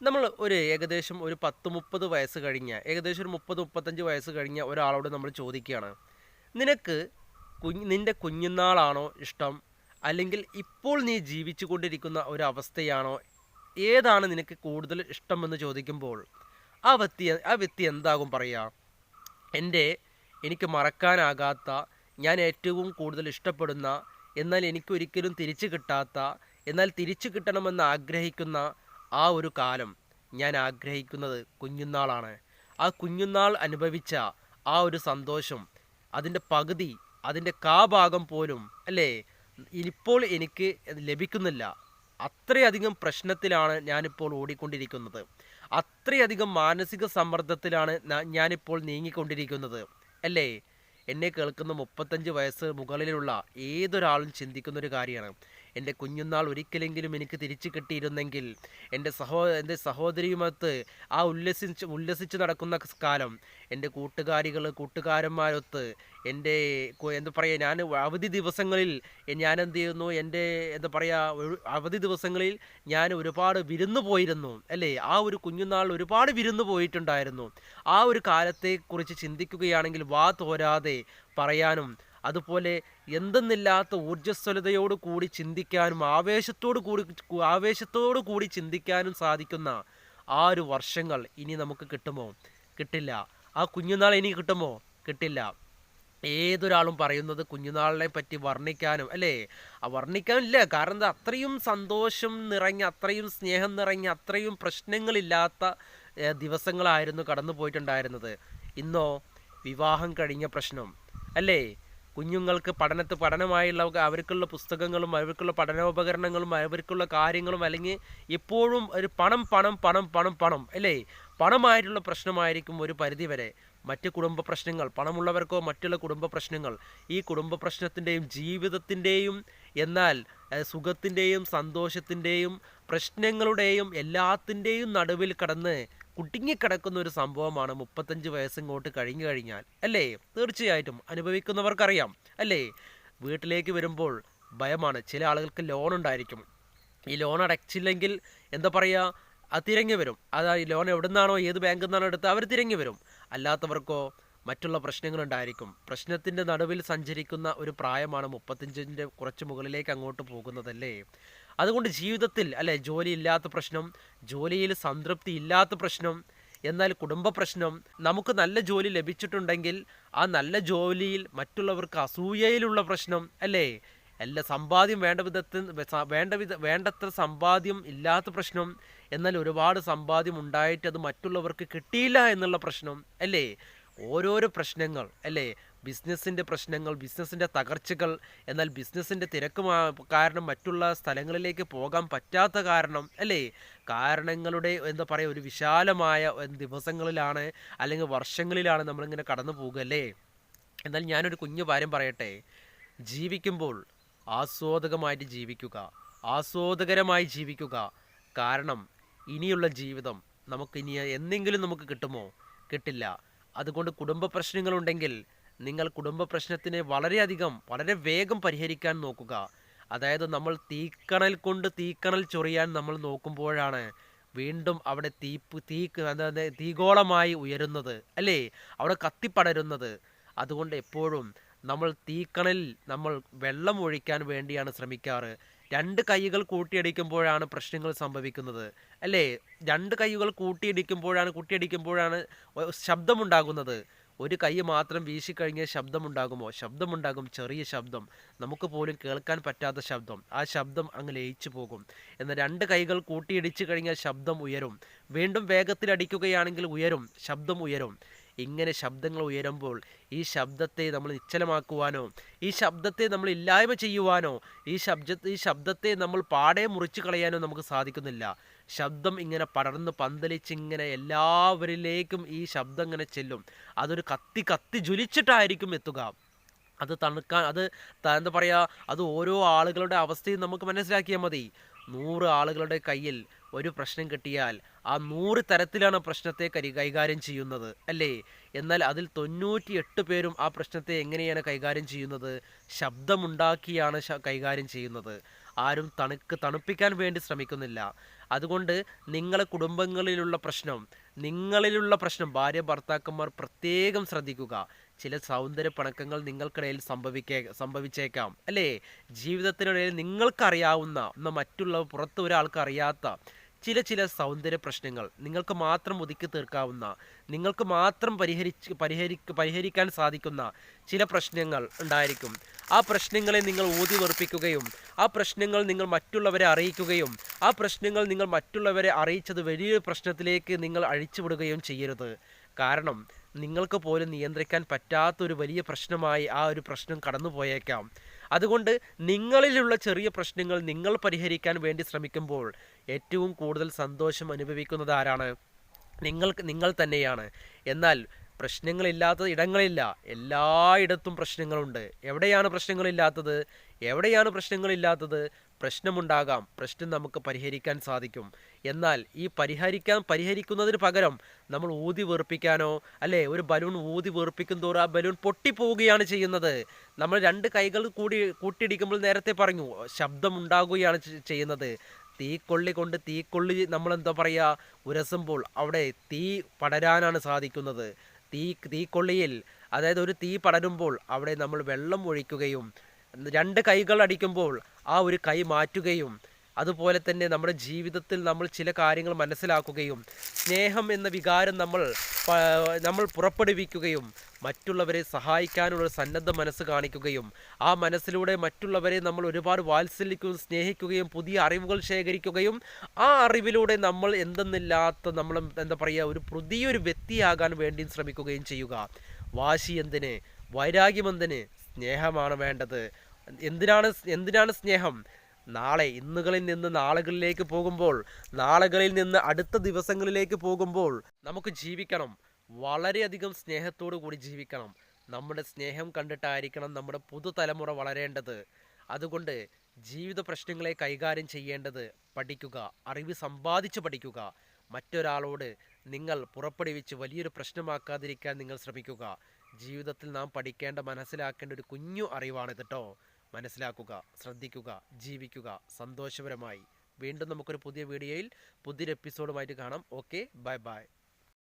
നമ്മൾ ഏകദേശം ഒരു 10-30 വയസ്സ് കഴിഞ്ഞ ഏകദേശം ഒരു 30-35 വയസ്സ് കഴിഞ്ഞ ഒരാളോട് നമ്മൾ ചോദിക്കുകയാണ്. നിനക്ക് നിന്റെ കുഞ്ഞുനാളാണോ ഇഷ്ടം? അല്ലെങ്കിൽ ഇപ്പോൾ നീ ജീവിച്ചു കൊണ്ടിരിക്കുന്ന ഒരു അവസ്ഥയാണോ? ഏതാണ് നിനക്ക് കൂടുതൽ ഇഷ്ടമെന്ന് ചോദിക്കുമ്പോൾ ആ വ്യക്തി എന്താകും പറയുക? എൻ്റെ എനിക്ക് മറക്കാനാകാത്ത, ഞാൻ ഏറ്റവും കൂടുതൽ ഇഷ്ടപ്പെടുന്ന, എന്നാൽ എനിക്കൊരിക്കലും തിരിച്ചു കിട്ടാത്ത, എന്നാൽ തിരിച്ചു കിട്ടണമെന്ന് ആഗ്രഹിക്കുന്ന ആ ഒരു കാലം ഞാൻ ആഗ്രഹിക്കുന്നത് കുഞ്ഞുനാളാണ്. ആ കുഞ്ഞുനാൾ അനുഭവിച്ച ആ ഒരു സന്തോഷം, അതിൻ്റെ പകുതി, അതിൻ്റെ കാഭാഗം പോലും അല്ലേ ഇപ്പോൾ എനിക്ക് ലഭിക്കുന്നില്ല. അത്രയധികം പ്രശ്നത്തിലാണ് ഞാനിപ്പോൾ ഓടിക്കൊണ്ടിരിക്കുന്നത്. അത്രയധികം മാനസിക സമ്മർദ്ദത്തിലാണ് ഞാനിപ്പോൾ നീങ്ങിക്കൊണ്ടിരിക്കുന്നത് അല്ലേ. എന്നെ കേൾക്കുന്ന 35 വയസ്സ് മുകളിലുള്ള ഏതൊരാളും ചിന്തിക്കുന്നൊരു കാര്യമാണ്, എൻ്റെ കുഞ്ഞുനാൾ ഒരിക്കലെങ്കിലും എനിക്ക് തിരിച്ചു കിട്ടിയിരുന്നെങ്കിൽ, എൻ്റെ സഹോദരിയുമൊത്ത് ഉല്ലസിച്ച് നടക്കുന്ന കാലം, എൻ്റെ കൂട്ടുകാരന്മാരൊത്ത്, എൻ്റെ എന്താ പറയുക, ഞാൻ അവധി ദിവസങ്ങളിൽ ഞാൻ എന്ത് ചെയ്യുന്നു, എൻ്റെ എന്താ പറയുക, അവധി ദിവസങ്ങളിൽ ഞാൻ ഒരുപാട് വിരുന്ന് പോയിരുന്നു അല്ലേ. ആ ഒരു കുഞ്ഞുനാൾ ഒരുപാട് വിരുന്ന് പോയിട്ടുണ്ടായിരുന്നു. ആ ഒരു കാലത്തെക്കുറിച്ച് ചിന്തിക്കുകയാണെങ്കിൽ വാ തോരാതെ പറയാനും, അതുപോലെ എന്തെന്നില്ലാത്ത ഊർജ്ജസ്വലതയോട് കൂടി ചിന്തിക്കാനും, ആവേശത്തോടു കൂടി ചിന്തിക്കാനും സാധിക്കുന്ന ആ ഒരു വർഷങ്ങൾ ഇനി നമുക്ക് കിട്ടുമോ? കിട്ടില്ല. ആ കുഞ്ഞുനാൾ ഇനി കിട്ടുമോ? കിട്ടില്ല. ഏതൊരാളും പറയുന്നത് കുഞ്ഞുനാളിനെ പറ്റി വർണ്ണിക്കാനും അല്ലേ, വർണ്ണിക്കാനില്ല. കാരണം എന്താ, അത്രയും സന്തോഷം നിറഞ്ഞ, അത്രയും സ്നേഹം നിറഞ്ഞ, അത്രയും പ്രശ്നങ്ങളില്ലാത്ത ദിവസങ്ങളായിരുന്നു കടന്നു പോയിട്ടുണ്ടായിരുന്നത്. ഇന്നോ വിവാഹം കഴിഞ്ഞ പ്രശ്നം അല്ലേ. കുഞ്ഞുങ്ങൾക്ക് പഠനമായുള്ള അവർക്കുള്ള പുസ്തകങ്ങളും അവർക്കുള്ള പഠനോപകരണങ്ങളും അവർക്കുള്ള കാര്യങ്ങളും, അല്ലെങ്കിൽ എപ്പോഴും ഒരു പണം പണം പണം പണം പണം അല്ലേ. പണമായിട്ടുള്ള പ്രശ്നമായിരിക്കും ഒരു പരിധിവരെ. മറ്റ് കുടുംബ പ്രശ്നങ്ങൾ, പണമുള്ളവർക്കോ മറ്റുള്ള കുടുംബ പ്രശ്നങ്ങൾ, ഈ കുടുംബ പ്രശ്നത്തിൻ്റെയും ജീവിതത്തിൻ്റെയും, എന്നാൽ സുഖത്തിൻ്റെയും സന്തോഷത്തിൻ്റെയും പ്രശ്നങ്ങളുടെയും എല്ലാത്തിൻ്റെയും നടുവിൽ കടന്ന് കുടുങ്ങിക്കിടക്കുന്ന ഒരു സംഭവമാണ് 35 വയസ്സിങ്ങോട്ട് കഴിഞ്ഞു കഴിഞ്ഞാൽ അല്ലേ. തീർച്ചയായിട്ടും അനുഭവിക്കുന്നവർക്കറിയാം അല്ലേ. വീട്ടിലേക്ക് വരുമ്പോൾ ഭയമാണ്. ചില ആളുകൾക്ക് ലോൺ ഉണ്ടായിരിക്കും. ഈ ലോൺ അടച്ചില്ലെങ്കിൽ എന്താ പറയുക, അത് തിരഞ്ഞു വരും. ഈ ലോൺ എവിടെ നിന്നാണോ, ഏത് ബാങ്കിൽ നിന്നാണോ എടുത്ത് അവർ തിരഞ്ഞു വരും. അല്ലാത്തവർക്കോ മറ്റുള്ള പ്രശ്നങ്ങളുണ്ടായിരിക്കും. പ്രശ്നത്തിൻ്റെ നടുവിൽ സഞ്ചരിക്കുന്ന ഒരു പ്രായമാണ് 35ൻ്റെ കുറച്ച് മുകളിലേക്ക് അങ്ങോട്ട് പോകുന്നതല്ലേ. അതുകൊണ്ട് ജീവിതത്തിൽ അല്ലെ, ജോലി ഇല്ലാത്ത പ്രശ്നം, ജോലിയിൽ സംതൃപ്തി ഇല്ലാത്ത പ്രശ്നം, എന്നാൽ കുടുംബ പ്രശ്നം, നമുക്ക് നല്ല ജോലി ലഭിച്ചിട്ടുണ്ടെങ്കിൽ ആ നല്ല ജോലിയിൽ മറ്റുള്ളവർക്ക് അസൂയയിലുള്ള പ്രശ്നം അല്ലേ. എല്ലാ സമ്പാദ്യം വേണ്ടത്ര സമ്പാദ്യം ഇല്ലാത്ത പ്രശ്നം, എന്നാൽ ഒരുപാട് സമ്പാദ്യം ഉണ്ടായിട്ട് അത് മറ്റുള്ളവർക്ക് കിട്ടിയില്ല എന്നുള്ള പ്രശ്നം അല്ലേ. ഓരോരോ പ്രശ്നങ്ങൾ അല്ലേ. ബിസിനസ്സിൻ്റെ പ്രശ്നങ്ങൾ, ബിസിനസ്സിൻ്റെ തകർച്ചകൾ, എന്നാൽ ബിസിനസ്സിൻ്റെ തിരക്ക് കാരണം മറ്റുള്ള സ്ഥലങ്ങളിലേക്ക് പോകാൻ പറ്റാത്ത കാരണം അല്ലേ. കാരണങ്ങളുടെ എന്താ പറയുക, ഒരു വിശാലമായ ദിവസങ്ങളിലാണ് അല്ലെങ്കിൽ വർഷങ്ങളിലാണ് നമ്മളിങ്ങനെ കടന്നു പോകുകയല്ലേ. എന്നാൽ ഞാനൊരു കുഞ്ഞു കാര്യം പറയട്ടെ. ജീവിക്കുമ്പോൾ ആസ്വാദകമായിട്ട് ജീവിക്കുക, ആസ്വാദകരമായി ജീവിക്കുക. കാരണം ഇനിയുള്ള ജീവിതം നമുക്കിനി എന്തെങ്കിലും നമുക്ക് കിട്ടുമോ? കിട്ടില്ല. അതുകൊണ്ട് കുടുംബ പ്രശ്നങ്ങളുണ്ടെങ്കിൽ നിങ്ങൾ കുടുംബ പ്രശ്നത്തിനെ വളരെ വേഗം പരിഹരിക്കാൻ നോക്കുക. അതായത് നമ്മൾ തീക്കണൽ ചൊറിയാൻ നമ്മൾ നോക്കുമ്പോഴാണ് വീണ്ടും അവിടെ തീഗോളമായി ഉയരുന്നത് അല്ലേ, അവിടെ കത്തിപ്പടരുന്നത്. അതുകൊണ്ട് എപ്പോഴും നമ്മൾ തീക്കണലിൽ നമ്മൾ വെള്ളം ഒഴിക്കാൻ വേണ്ടിയാണ് ശ്രമിക്കാറ്. രണ്ട് കൈകൾ കൂട്ടിയടിക്കുമ്പോഴാണ് പ്രശ്നങ്ങൾ സംഭവിക്കുന്നത് അല്ലേ. രണ്ട് കൈകൾ കൂട്ടിയടിക്കുമ്പോഴാണ് ശബ്ദമുണ്ടാകുന്നത്. ഒരു കൈ മാത്രം വീശിക്കഴിഞ്ഞാൽ ശബ്ദമുണ്ടാകുമോ? ശബ്ദമുണ്ടാകും, ചെറിയ ശബ്ദം, നമുക്ക് പോലും കേൾക്കാൻ പറ്റാത്ത ശബ്ദം. ആ ശബ്ദം അങ്ങ് ലയിച്ചു പോകും. എന്നാൽ രണ്ട് കൈകൾ കൂട്ടിയിടിച്ചു കഴിഞ്ഞാൽ ശബ്ദം ഉയരും. വീണ്ടും വേഗത്തിൽ അടിക്കുകയാണെങ്കിൽ ശബ്ദം ഉയരും. ഇങ്ങനെ ശബ്ദങ്ങൾ ഉയരുമ്പോൾ ഈ ശബ്ദത്തെ നമ്മൾ നിശ്ചലമാക്കുവാനോ, ഈ ശബ്ദത്തെ നമ്മൾ ഇല്ലായ്മ ചെയ്യുവാനോ, ഈ ശബ്ദത്തെ നമ്മൾ പാടെ മുറിച്ചു കളയാനോ നമുക്ക് സാധിക്കുന്നില്ല. ശബ്ദം ഇങ്ങനെ പടർന്ന് പന്തലിച്ചിങ്ങനെ എല്ലാവരിലേക്കും ഈ ശബ്ദം ഇങ്ങനെ ചെല്ലും. അതൊരു കത്തി ജ്വലിച്ചിട്ടായിരിക്കും എത്തുക. അത് തണുക്കാൻ എന്താ പറയുക, അത് ഓരോ ആളുകളുടെ അവസ്ഥയും നമുക്ക് മനസ്സിലാക്കിയാൽ മതി. 100 ആളുകളുടെ കയ്യിൽ ഒരു പ്രശ്നം കിട്ടിയാൽ ആ 100 തരത്തിലാണ് പ്രശ്നത്തെ കൈകാര്യം ചെയ്യുന്നത് അല്ലേ. എന്നാൽ അതിൽ 98 പേരും ആ പ്രശ്നത്തെ എങ്ങനെയാണ് കൈകാര്യം ചെയ്യുന്നത്? ശബ്ദമുണ്ടാക്കിയാണ് കൈകാര്യം ചെയ്യുന്നത്. ആരും തണുപ്പിക്കാൻ വേണ്ടി ശ്രമിക്കുന്നില്ല. അതുകൊണ്ട് നിങ്ങളെ നിങ്ങളിലുള്ള പ്രശ്നം ഭാര്യ ഭർത്താക്കന്മാർ പ്രത്യേകം ശ്രദ്ധിക്കുക. ചില സൗന്ദര്യ പിണക്കങ്ങൾ നിങ്ങൾക്കിടയിൽ സംഭവിച്ചേക്കാം അല്ലേ? ജീവിതത്തിനിടയിൽ നിങ്ങൾക്കറിയാവുന്ന മറ്റുള്ളവർ പുറത്ത് ഒരാൾക്ക് അറിയാത്ത ചില സൗന്ദര്യ പ്രശ്നങ്ങൾ, നിങ്ങൾക്ക് മാത്രം ഒതുക്കി തീർക്കാവുന്ന, നിങ്ങൾക്ക് മാത്രം പരിഹരിക്കാൻ സാധിക്കുന്ന ചില പ്രശ്നങ്ങൾ ഉണ്ടായിരിക്കും. ആ പ്രശ്നങ്ങളെ നിങ്ങൾ ഊതി വെറുപ്പിക്കുകയും ആ പ്രശ്നങ്ങൾ നിങ്ങൾ മറ്റുള്ളവരെ അറിയിക്കുകയും ആ പ്രശ്നങ്ങൾ നിങ്ങൾ മറ്റുള്ളവരെ അറിയിച്ചത് വലിയൊരു പ്രശ്നത്തിലേക്ക് നിങ്ങൾ അഴിച്ചുവിടുകയും ചെയ്യരുത്. കാരണം നിങ്ങൾക്ക് പോലും നിയന്ത്രിക്കാൻ പറ്റാത്തൊരു വലിയ പ്രശ്നമായി ആ ഒരു പ്രശ്നം കടന്നു പോയേക്കാം. അതുകൊണ്ട് നിങ്ങളിലുള്ള ചെറിയ പ്രശ്നങ്ങൾ നിങ്ങൾ പരിഹരിക്കാൻ വേണ്ടി ശ്രമിക്കുമ്പോൾ ഏറ്റവും കൂടുതൽ സന്തോഷം അനുഭവിക്കുന്നത് ആരാണ്? നിങ്ങൾ തന്നെയാണ്. എന്നാൽ പ്രശ്നങ്ങളില്ലാത്ത ഇടങ്ങളില്ല, എല്ലായിടത്തും പ്രശ്നങ്ങളുണ്ട്. എവിടെയാണ് പ്രശ്നങ്ങളില്ലാത്തത്? പ്രശ്നമുണ്ടാകാം, പ്രശ്നം നമുക്ക് പരിഹരിക്കാൻ സാധിക്കും. എന്നാൽ ഈ പരിഹരിക്കുന്നതിന് പകരം നമ്മൾ ഊതി വീർപ്പിക്കാനോ, അല്ലേ, ഒരു ബലൂൺ ഊതി വീർപ്പിക്കും തോറും ആ ബലൂൺ പൊട്ടിപ്പോവുകയാണ് ചെയ്യുന്നത്. നമ്മൾ രണ്ട് കൈകൾ കൂട്ടിയിടിക്കുമ്പോൾ നേരത്തെ പറഞ്ഞു ശബ്ദം ഉണ്ടാകുകയാണ് ചെയ്യുന്നത്. തീക്കൊള്ളി നമ്മൾ എന്താ പറയുക, ഉരസുമ്പോൾ അവിടെ തീ പടരാനാണ് സാധിക്കുന്നത്. തീക്കൊള്ളിയിൽ, അതായത് ഒരു തീ പടരുമ്പോൾ അവിടെ നമ്മൾ വെള്ളം ഒഴിക്കുകയും രണ്ട് കൈകൾ അടിക്കുമ്പോൾ ആ ഒരു കൈ മാറ്റുകയും, അതുപോലെ തന്നെ നമ്മുടെ ജീവിതത്തിൽ നമ്മൾ ചില കാര്യങ്ങൾ മനസ്സിലാക്കുകയും സ്നേഹം എന്ന വികാരം നമ്മൾ പുറപ്പെടുവിക്കുകയും മറ്റുള്ളവരെ സഹായിക്കാനുള്ള സന്നദ്ധ മനസ്സ് കാണിക്കുകയും ആ മനസ്സിലൂടെ മറ്റുള്ളവരെ നമ്മൾ ഒരുപാട് വാത്സല്യക്കുകയും സ്നേഹിക്കുകയും പുതിയ അറിവുകൾ ശേഖരിക്കുകയും ആ അറിവിലൂടെ നമ്മൾ നമ്മൾ എന്താ പറയുക, ഒരു പുതിയൊരു വ്യക്തിയാകാൻ വേണ്ടി ശ്രമിക്കുകയും ചെയ്യുക. വാശി എന്തിന്? വൈരാഗ്യം എന്തിന്? സ്നേഹമാണ് വേണ്ടത്. എന്തിനാണ് സ്നേഹം? ഇന്നുകളിൽ നിന്ന് നാളുകളിലേക്ക് പോകുമ്പോൾ, നാളുകളിൽ നിന്ന് അടുത്ത ദിവസങ്ങളിലേക്ക് പോകുമ്പോൾ നമുക്ക് ജീവിക്കണം, വളരെയധികം സ്നേഹത്തോടു കൂടി ജീവിക്കണം. നമ്മുടെ സ്നേഹം കണ്ടിട്ടായിരിക്കണം നമ്മുടെ പുതുതലമുറ വളരേണ്ടത്. അതുകൊണ്ട് ജീവിത പ്രശ്നങ്ങളെ കൈകാര്യം ചെയ്യേണ്ടത് പഠിക്കുക, അറിവ് സമ്പാദിച്ച് പഠിക്കുക. മറ്റൊരാളോട് നിങ്ങൾ പുറപ്പെടുവിച്ച് വലിയൊരു പ്രശ്നമാക്കാതിരിക്കാൻ നിങ്ങൾ ശ്രമിക്കുക. ജീവിതത്തിൽ നാം പഠിക്കേണ്ട, മനസ്സിലാക്കേണ്ട ഒരു കുഞ്ഞു അറിവാണിത് കേട്ടോ. മനസ്സിലാക്കുക, ശ്രദ്ധിക്കുക, ജീവിക്കുക സന്തോഷപരമായി. വീണ്ടും നമുക്കൊരു പുതിയ വീഡിയോയിൽ പുതിയൊരു എപ്പിസോഡുമായിട്ട് കാണാം. Okay, bye bye.